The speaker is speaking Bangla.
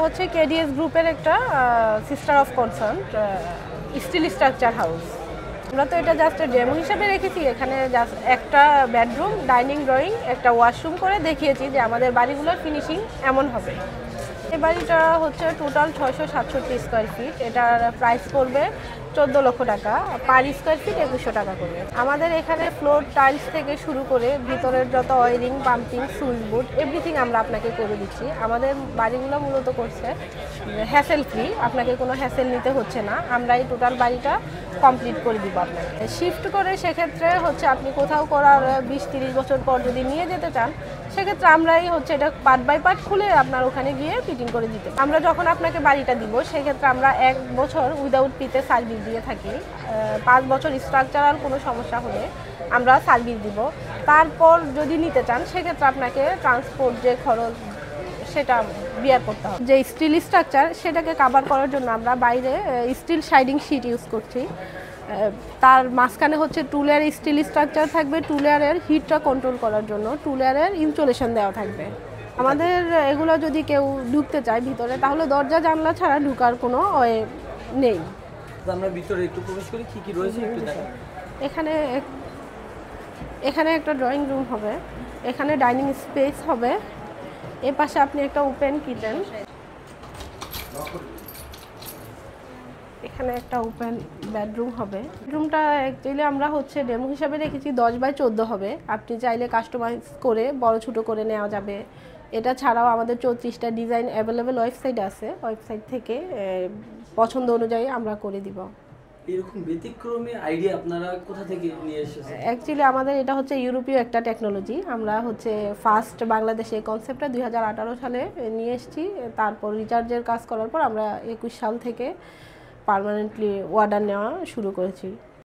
হচ্ছে কেডিএস গ্রুপের একটা sister of concern still structure house. আমরা তো এটা জাস্ট ডেমো হিসেবে রেখেছি। এখানে জাস্ট একটা বেডরুম, ডাইনিং, ড্রয়িং, একটা ওয়াশরুম করে দেখিয়েছি যে আমাদের বাড়িগুলোর ফিনিশিং এমন হবে। এই বাড়িটা হচ্ছে টোটাল 667 স্কোয়ার ফিট। এটার প্রাইস পড়বে 14 লক্ষ টাকা, পার স্কোয়ার ফিট 2100 টাকা করবে। আমাদের এখানে ফ্লোর টাইলস থেকে শুরু করে ভিতরের যত wiring, pumping, switchboard everything আমরা আপনাকে করে দিচ্ছি। আমাদের বাড়িগুলো মূলত করছে হ্যাসেল ফ্রি, আপনাকে কোনো হ্যাসেল নিতে হচ্ছে না। আমরা এই টোটাল বাড়িটা কমপ্লিট করে দিব আপনাকে। শিফট করে সেক্ষেত্রে হচ্ছে আপনি কোথাও করার 20-30 বছর পর যদি নিয়ে যেতে চান, সেক্ষেত্রে আমরাই হচ্ছে এটা পার্ট বাই পার্ট খুলে আপনার ওখানে গিয়ে ফিটিং করে দিতে। আমরা যখন আপনাকে বাড়িটা দিব সেক্ষেত্রে আমরা 1 বছর উইদাউট পিতে সার্ভিস দিয়ে থাকি। 5 বছর স্ট্রাকচারাল কোনো সমস্যা হলে আমরা সার্ভিস দিব। তারপর যদি নিতে চান সেক্ষেত্রে আপনাকে ট্রান্সপোর্ট যে খরচ সেটা বিয়ার করতে হবে। যে স্টিল স্ট্রাকচার সেটাকে কাভার করার জন্য আমরা বাইরে স্টিল শাইডিং শিট ইউজ করছি। তার মাঝখানে হচ্ছে 2 লেয়ার স্টিল স্ট্রাকচার থাকবে। 2 লেয়ারের হিটটা কন্ট্রোল করার জন্য 2 লেয়ারের ইনসুলেশন দেওয়া থাকবে। আমাদের এগুলো যদি কেউ ঢুকতে চায় ভিতরে, তাহলে দরজা জানলা ছাড়া ঢুকার কোনো ওয়ে নেই। আমরা ভিতরে একটু প্রবেশ করি, কি কি রয়েছে একটু দেখান। এখানে একটা ড্রয়িং রুম হবে, এখানে ডাইনিং স্পেস হবে, এর পাশে আপনি একটা ওপেন কিচেন, এখানে একটা ওপেন বেডরুম হবে। বেডরুমটা অ্যাকচুয়ালি আমরা হচ্ছে ডেমো হিসাবে রেখেছি 10x14 হবে। আপনি চাইলে কাস্টমাইজ করে বড় ছোট করে নেওয়া যাবে। এটা ছাড়াও আমাদের 34টা ডিজাইন অ্যাভেলেবেল ওয়েবসাইট আছে, ওয়েবসাইট থেকে পছন্দ অনুযায়ী আমরা করে দিব। এরকম ব্যতিক্রমী আইডিয়া আপনারা কোথা থেকে নিয়ে এসেছেন? অ্যাকচুয়ালি আমাদের এটা হচ্ছে ইউরোপীয় একটা টেকনোলজি। আমরা হচ্ছে ফার্স্ট বাংলাদেশে এই কনসেপ্টটা 2018 সালে নিয়ে এসেছি। তারপর রিচার্জের কাজ করার পর আমরা 21 সাল থেকে পার্মানেন্টলি অর্ডার নেওয়া শুরু করেছি।